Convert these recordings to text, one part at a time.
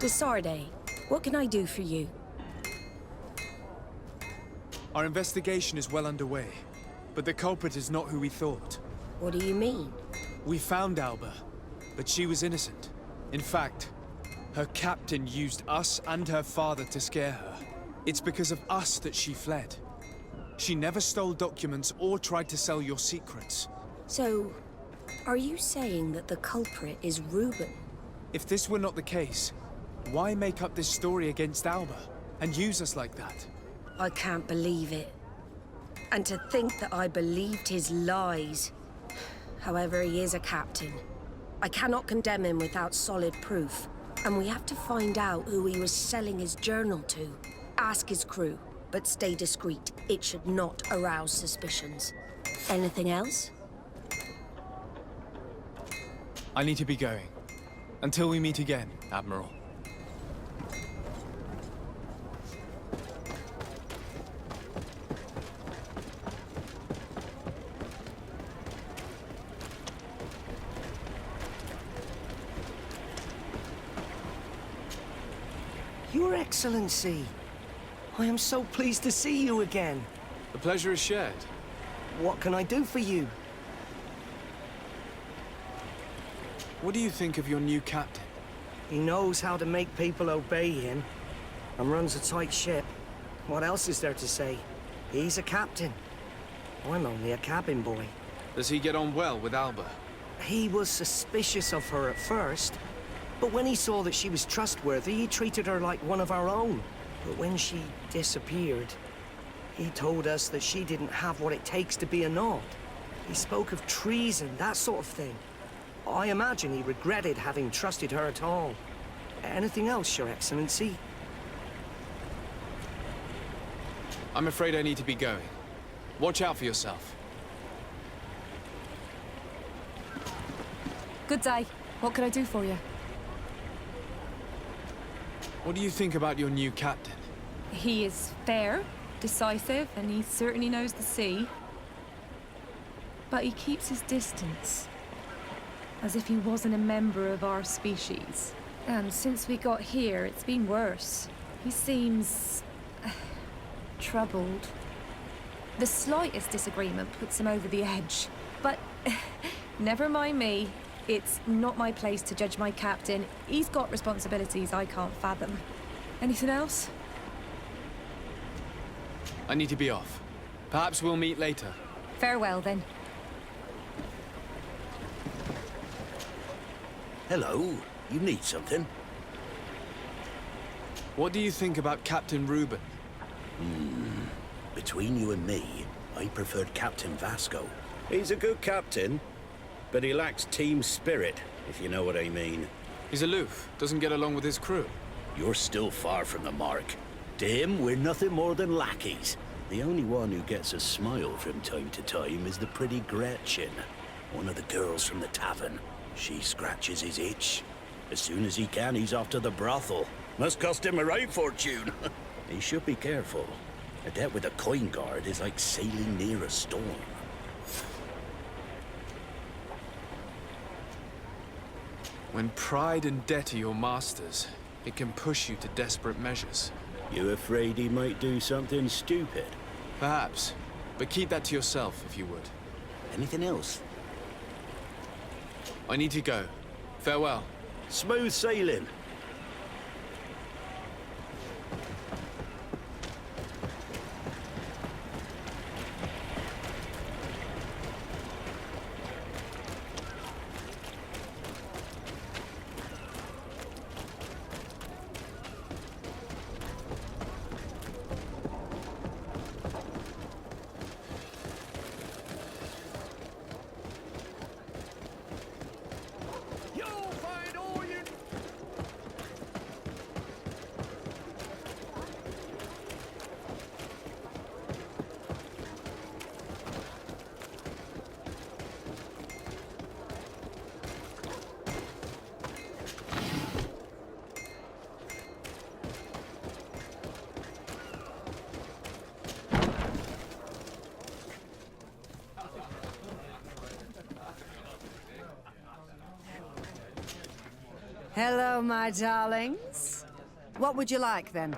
Desarde, what can I do for you? Our investigation is well underway, but the culprit is not who we thought. What do you mean? We found Alba, but she was innocent. In fact, her captain used us and her father to scare her. It's because of us that she fled. She never stole documents or tried to sell your secrets. So, are you saying that the culprit is Reuben? If this were not the case, why make up this story against Alba and use us like that? I can't believe it. And to think that I believed his lies. However, he is a captain. I cannot condemn him without solid proof. And we have to find out who he was selling his journal to. Ask his crew, but stay discreet. It should not arouse suspicions. Anything else? I need to be going. Until we meet again, Admiral. Your Excellency, I am so pleased to see you again. The pleasure is shared. What can I do for you? What do you think of your new captain? He knows how to make people obey him, and runs a tight ship. What else is there to say? He's a captain. I'm only a cabin boy. Does he get on well with Alba? He was suspicious of her at first, but when he saw that she was trustworthy, he treated her like one of our own. But when she disappeared, he told us that she didn't have what it takes to be a Nod. He spoke of treason, that sort of thing. I imagine he regretted having trusted her at all. Anything else, Your Excellency? I'm afraid I need to be going. Watch out for yourself. Good day. What can I do for you? What do you think about your new captain? He is fair, decisive, and he certainly knows the sea. But he keeps his distance, as if he wasn't a member of our species. And since we got here, it's been worse. He seems troubled. The slightest disagreement puts him over the edge. But never mind me. It's not my place to judge my captain. He's got responsibilities I can't fathom. Anything else? I need to be off. Perhaps we'll meet later. Farewell, then. Hello. You need something? What do you think about Captain Reuben? Between you and me, I preferred Captain Vasco. He's a good captain, but he lacks team spirit, if you know what I mean. He's aloof, doesn't get along with his crew. You're still far from the mark. To him, we're nothing more than lackeys. The only one who gets a smile from time to time is the pretty Gretchen, one of the girls from the tavern. She scratches his itch. As soon as he can, he's off to the brothel. Must cost him a right fortune. He should be careful. A debt with a coin guard is like sailing near a storm. When pride and debt are your masters, it can push you to desperate measures. You afraid he might do something stupid? Perhaps, but keep that to yourself if you would. Anything else? I need to go. Farewell. Smooth sailing. Hello, my darlings. What would you like, then?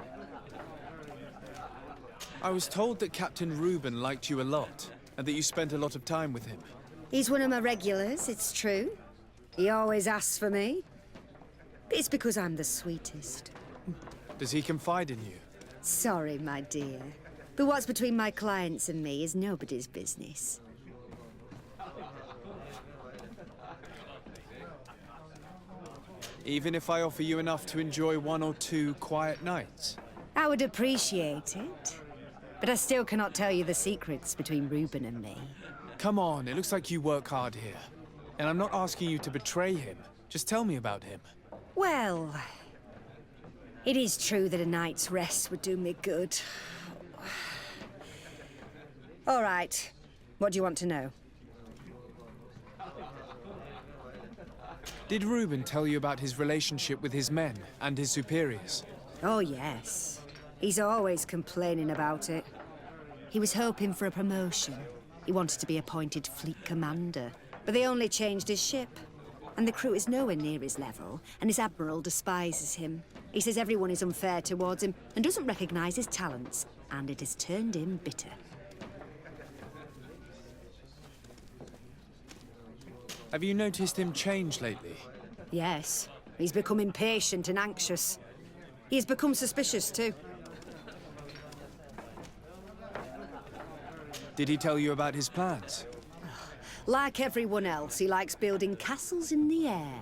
I was told that Captain Reuben liked you a lot, and that you spent a lot of time with him. He's one of my regulars, it's true. He always asks for me. It's because I'm the sweetest. Does he confide in you? Sorry, my dear. But what's between my clients and me is nobody's business. Even if I offer you enough to enjoy 1 or 2 quiet nights? I would appreciate it. But I still cannot tell you the secrets between Reuben and me. Come on, it looks like you work hard here. And I'm not asking you to betray him. Just tell me about him. Well, it is true that a night's rest would do me good. All right. What do you want to know? Did Reuben tell you about his relationship with his men and his superiors? Oh, yes. He's always complaining about it. He was hoping for a promotion. He wanted to be appointed fleet commander, but they only changed his ship. And the crew is nowhere near his level, and his admiral despises him. He says everyone is unfair towards him and doesn't recognize his talents, and it has turned him bitter. Have you noticed him change lately? Yes, he's become impatient and anxious. He has become suspicious too. Did he tell you about his plans? Like everyone else, he likes building castles in the air.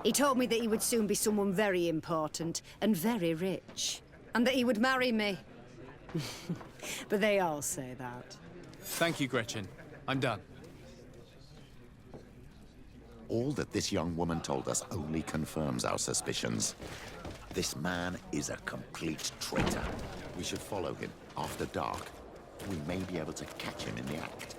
He told me that he would soon be someone very important and very rich, and that he would marry me. But they all say that. Thank you, Gretchen. I'm done. All that this young woman told us only confirms our suspicions. This man is a complete traitor. We should follow him after dark. We may be able to catch him in the act.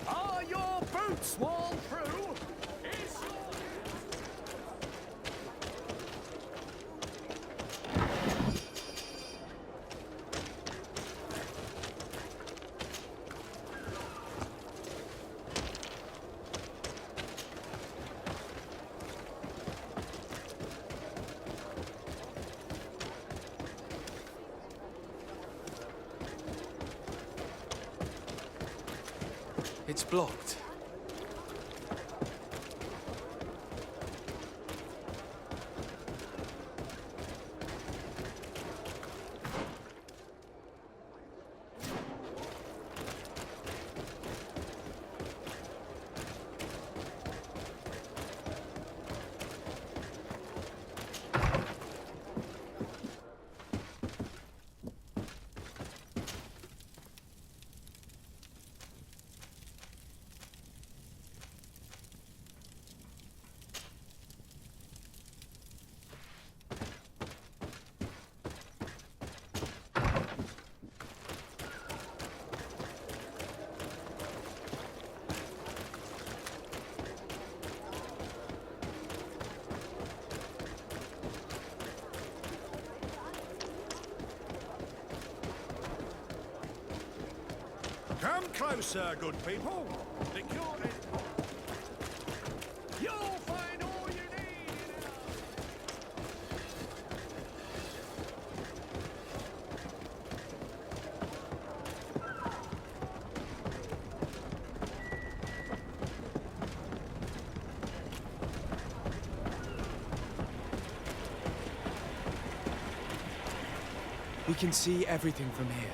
Are your boots worn through? Is your... It's blocked. Come closer, good people. The cure is... You'll find all you need in our... We can see everything from here.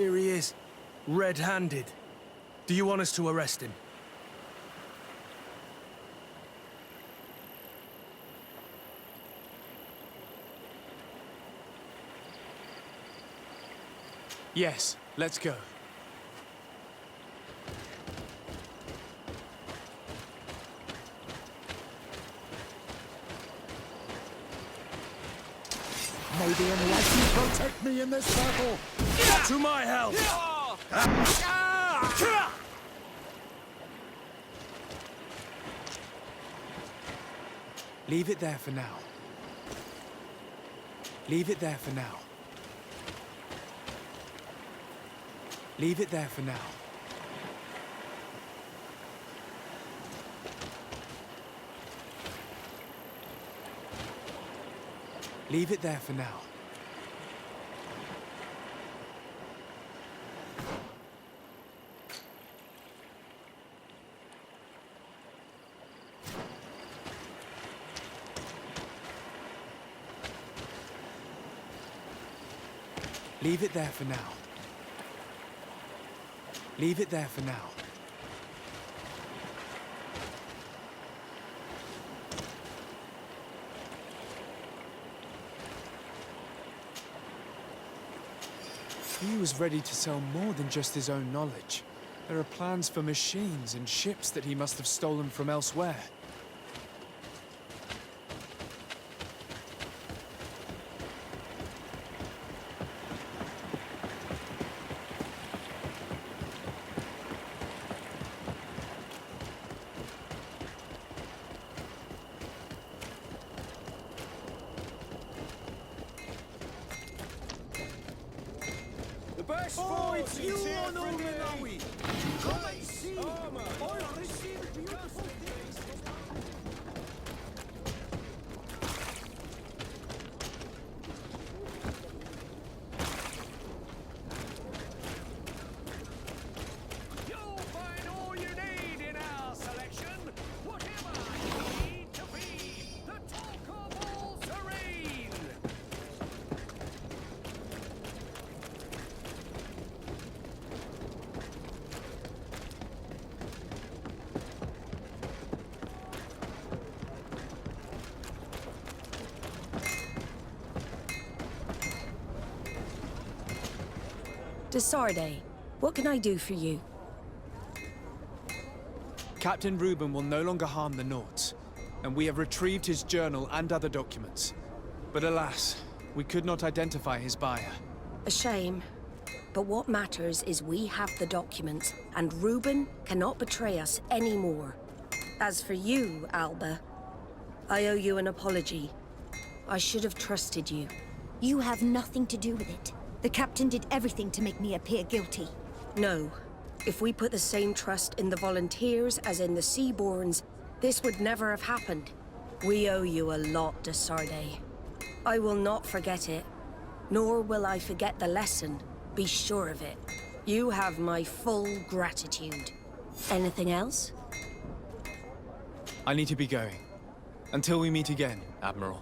Here he is, red-handed. Do you want us to arrest him? Yes, let's go. May the Enlightened protect me in this battle! To my help! Leave it there for now. Leave it there for now. Leave it there for now. Leave it there for now. Leave it there for now. Leave it there for now. He was ready to sell more than just his own knowledge. There are plans for machines and ships that he must have stolen from elsewhere. Oh, it's you on Nawi! Come and see! I'll receive beautiful things! You'll find all you need in our selection! Whatever you need to be the talk of all terrain! Desarde, what can I do for you? Captain Reuben will no longer harm the Nords, and we have retrieved his journal and other documents. But alas, we could not identify his buyer. A shame. But what matters is we have the documents, and Reuben cannot betray us anymore. As for you, Alba, I owe you an apology. I should have trusted you. You have nothing to do with it. The captain did everything to make me appear guilty. No. If we put the same trust in the volunteers as in the Seaborns, this would never have happened. We owe you a lot, Desarde. I will not forget it, nor will I forget the lesson. Be sure of it. You have my full gratitude. Anything else? I need to be going. Until we meet again, Admiral.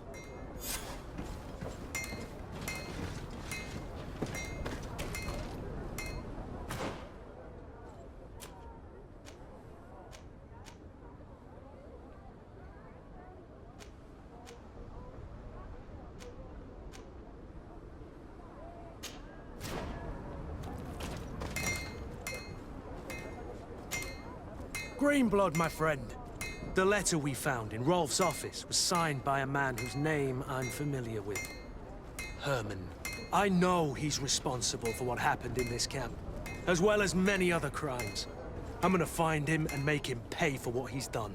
Greenblood, my friend. The letter we found in Rolf's office was signed by a man whose name I'm familiar with. Herman. I know he's responsible for what happened in this camp, as well as many other crimes. I'm gonna find him and make him pay for what he's done.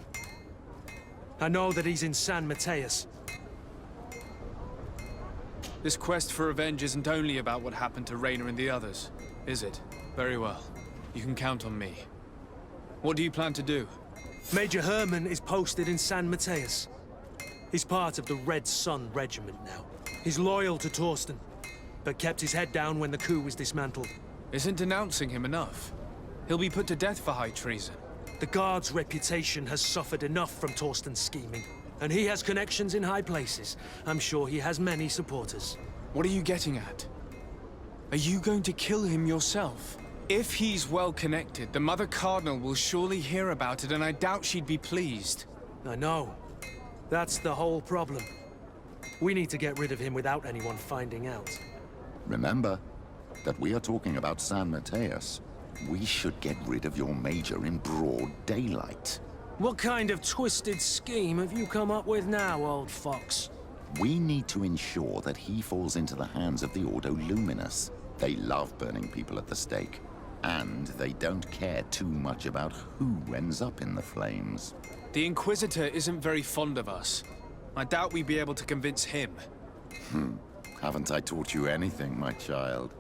I know that he's in San Mateus. This quest for revenge isn't only about what happened to Raynor and the others, is it? Very well. You can count on me. What do you plan to do? Major Herman is posted in San Mateus. He's part of the Red Sun Regiment now. He's loyal to Torsten, but kept his head down when the coup was dismantled. Isn't denouncing him enough? He'll be put to death for high treason. The Guard's reputation has suffered enough from Torsten's scheming, and he has connections in high places. I'm sure he has many supporters. What are you getting at? Are you going to kill him yourself? If he's well connected, the Mother Cardinal will surely hear about it, and I doubt she'd be pleased. I know. That's the whole problem. We need to get rid of him without anyone finding out. Remember that we are talking about San Mateus. We should get rid of your major in broad daylight. What kind of twisted scheme have you come up with now, old fox? We need to ensure that he falls into the hands of the Ordo Luminous. They love burning people at the stake, and they don't care too much about who ends up in the flames. The Inquisitor isn't very fond of us. I doubt we'd be able to convince him. Haven't I taught you anything, my child?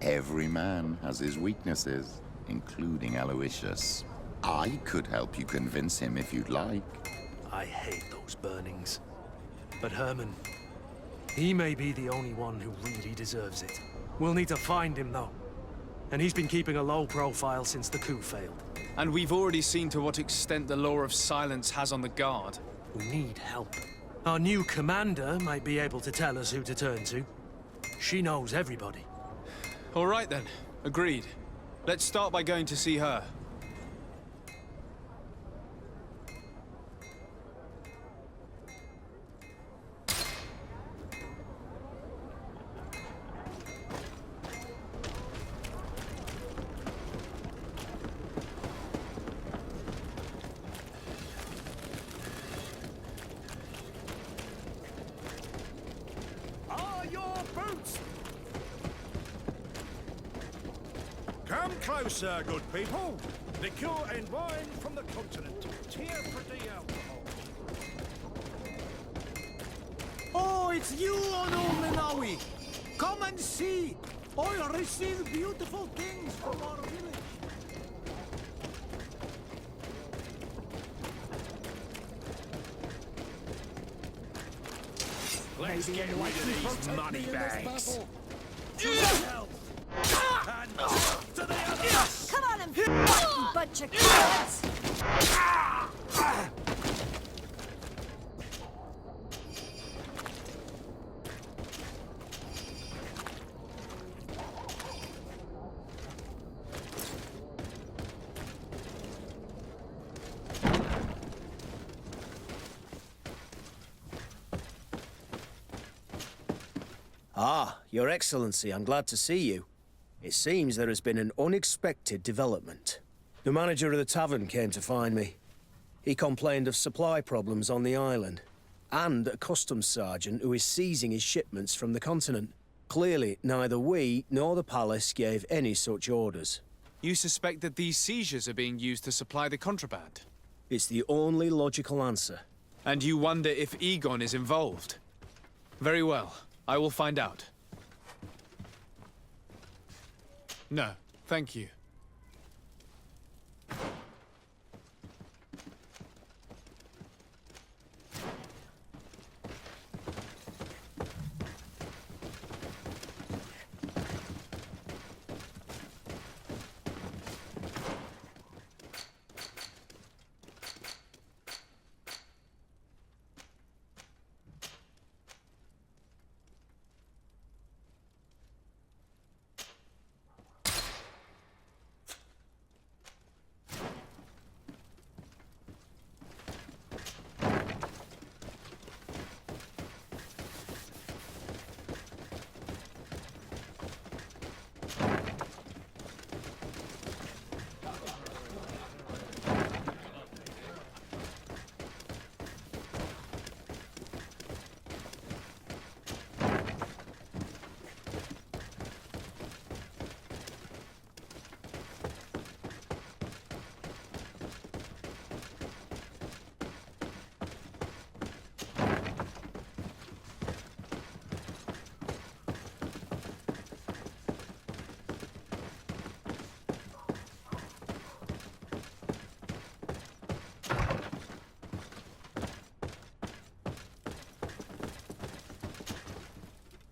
Every man has his weaknesses, including Aloysius. I could help you convince him if you'd like. I hate those burnings. But Herman, he may be the only one who really deserves it. We'll need to find him, though. And he's been keeping a low profile since the coup failed. And we've already seen to what extent the law of silence has on the guard. We need help. Our new commander might be able to tell us who to turn to. She knows everybody. All right then, agreed. Let's start by going to see her. Are your boots? Come closer, good people. Liqueur and wine from the continent. Tear pretty alcohol. Oh, it's you, Onomenawi! Come and see! I'll receive beautiful things from our village. Let's get rid of these money bags. And to the other. Come on and fucking bunch of kids! Ah, Your Excellency, I'm glad to see you. It seems there has been an unexpected development. The manager of the tavern came to find me. He complained of supply problems on the island, and a customs sergeant who is seizing his shipments from the continent. Clearly, neither we nor the palace gave any such orders. You suspect that these seizures are being used to supply the contraband? It's the only logical answer. And you wonder if Egon is involved? Very well. I will find out. No, thank you.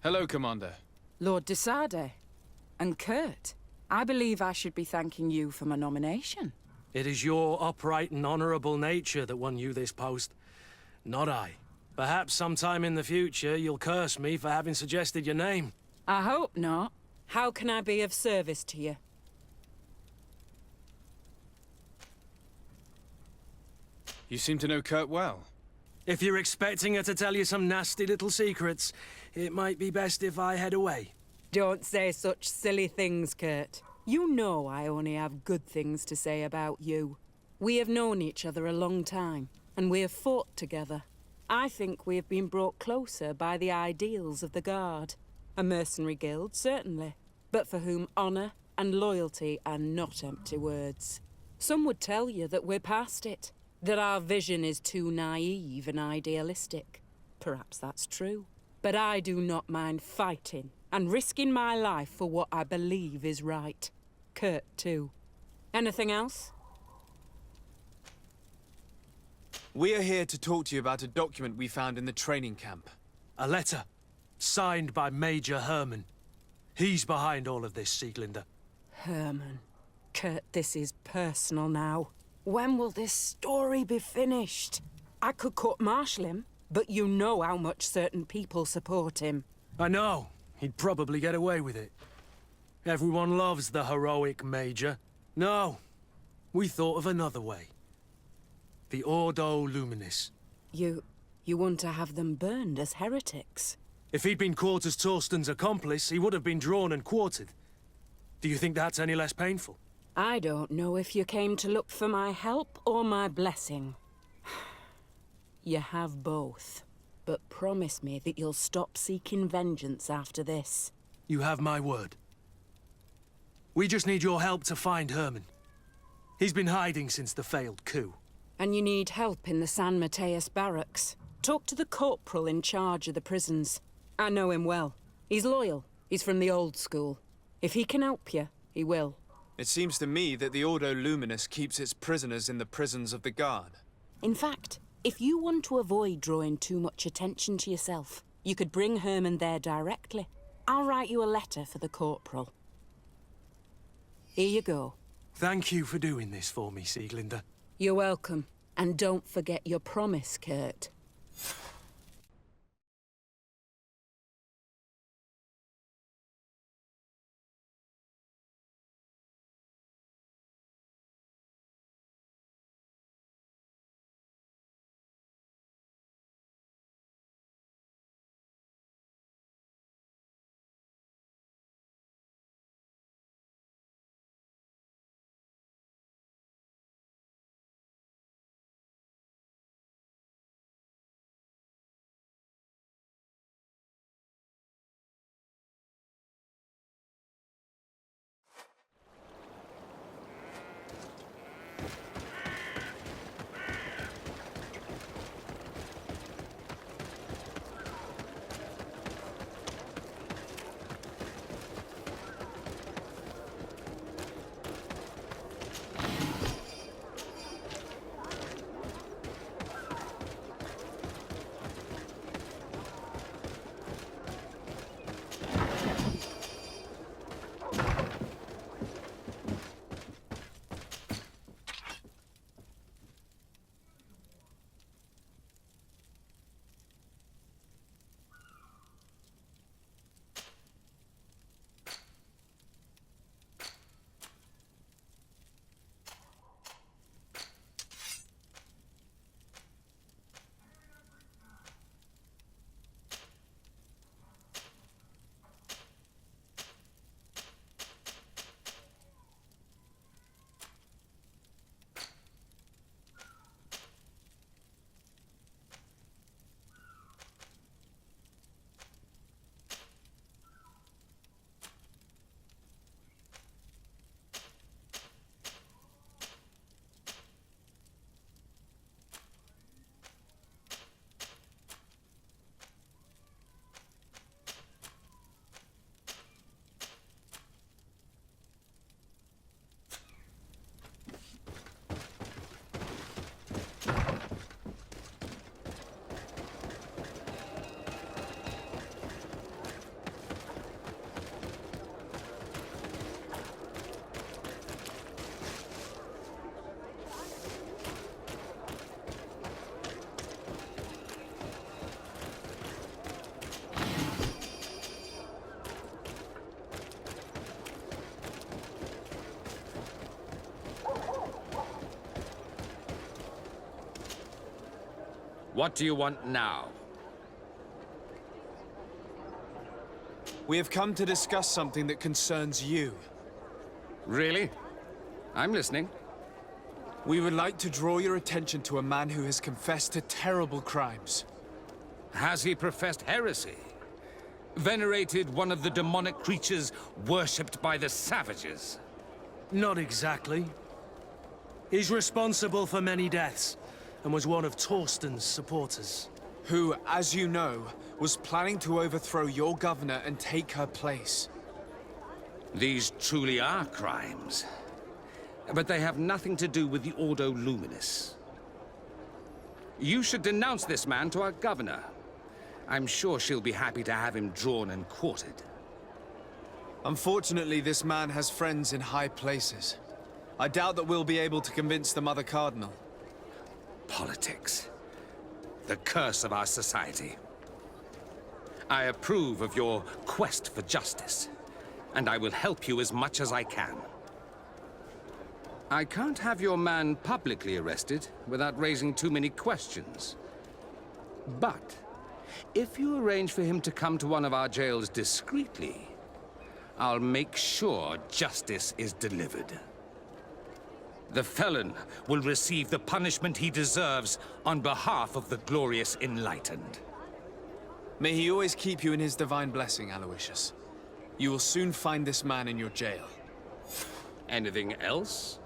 Hello, Commander. Lord de Sade. And Kurt. I believe I should be thanking you for my nomination. It is your upright and honorable nature that won you this post, not I. Perhaps sometime in the future you'll curse me for having suggested your name. I hope not. How can I be of service to you? You seem to know Kurt well. If you're expecting her to tell you some nasty little secrets, it might be best if I head away. Don't say such silly things, Kurt. You know I only have good things to say about you. We have known each other a long time, and we have fought together. I think we have been brought closer by the ideals of the Guard. A mercenary guild, certainly, but for whom honor and loyalty are not empty words. Some would tell you that we're past it, that our vision is too naive and idealistic. Perhaps that's true. But I do not mind fighting and risking my life for what I believe is right. Kurt, too. Anything else? We are here to talk to you about a document we found in the training camp. A letter, signed by Major Herman. He's behind all of this, Sieglinder. Herman. Kurt, this is personal now. When will this story be finished? I could court-martial him, but you know how much certain people support him. I know. He'd probably get away with it. Everyone loves the heroic Major. No, we thought of another way. The Ordo Luminis. You want to have them burned as heretics? If he'd been caught as Torsten's accomplice, he would have been drawn and quartered. Do you think that's any less painful? I don't know if you came to look for my help or my blessing. You have both. But promise me that you'll stop seeking vengeance after this. You have my word. We just need your help to find Herman. He's been hiding since the failed coup. And you need help in the San Mateus barracks. Talk to the corporal in charge of the prisons. I know him well. He's loyal. He's from the old school. If he can help you, he will. It seems to me that the Ordo Luminus keeps its prisoners in the prisons of the Guard. In fact, if you want to avoid drawing too much attention to yourself, you could bring Herman there directly. I'll write you a letter for the corporal. Here you go. Thank you for doing this for me, Sieglinder. You're welcome. And don't forget your promise, Kurt. What do you want now? We have come to discuss something that concerns you. Really? I'm listening. We would like to draw your attention to a man who has confessed to terrible crimes. Has he professed heresy? Venerated one of the demonic creatures worshipped by the savages? Not exactly. He's responsible for many deaths, and was one of Torsten's supporters. Who, as you know, was planning to overthrow your governor and take her place. These truly are crimes. But they have nothing to do with the Ordo Luminis. You should denounce this man to our governor. I'm sure she'll be happy to have him drawn and quartered. Unfortunately, this man has friends in high places. I doubt that we'll be able to convince the Mother Cardinal. Politics. The curse of our society. I approve of your quest for justice, and I will help you as much as I can. I can't have your man publicly arrested without raising too many questions. But if you arrange for him to come to one of our jails discreetly, I'll make sure justice is delivered. The felon will receive the punishment he deserves on behalf of the glorious Enlightened. May he always keep you in his divine blessing, Aloysius. You will soon find this man in your jail. Anything else?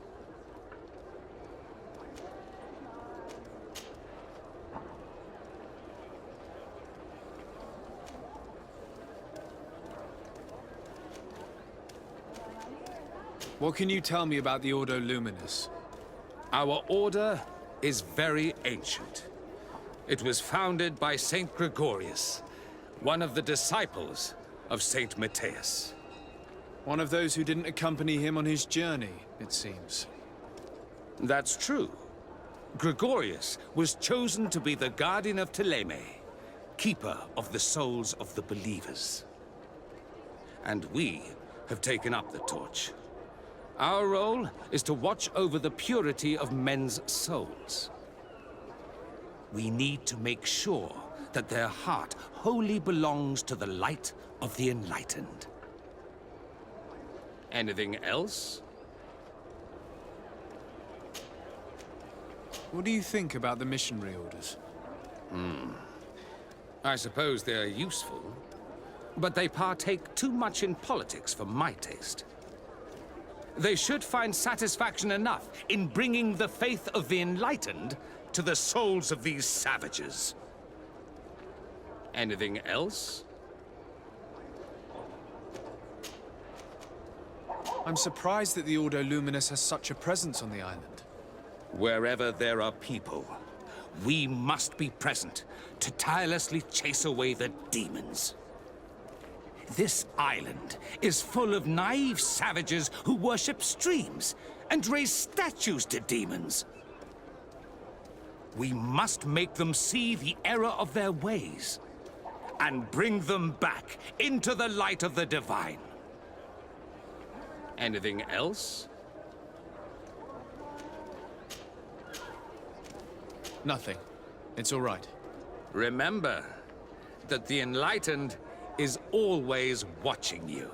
What can you tell me about the Ordo Luminis? Our order is very ancient. It was founded by Saint Gregorius, one of the disciples of Saint Matthias. One of those who didn't accompany him on his journey, it seems. That's true. Gregorius was chosen to be the guardian of Teleme, keeper of the souls of the believers. And we have taken up the torch. Our role is to watch over the purity of men's souls. We need to make sure that their heart wholly belongs to the light of the Enlightened. Anything else? What do you think about the missionary orders? I suppose they're useful, but they partake too much in politics for my taste. They should find satisfaction enough in bringing the faith of the Enlightened to the souls of these savages. Anything else? I'm surprised that the Ordo Luminis has such a presence on the island. Wherever there are people, we must be present to tirelessly chase away the demons. This island is full of naive savages who worship streams and raise statues to demons. We must make them see the error of their ways and bring them back into the light of the divine. Anything else? Nothing. It's all right. Remember that the Enlightened is always watching you.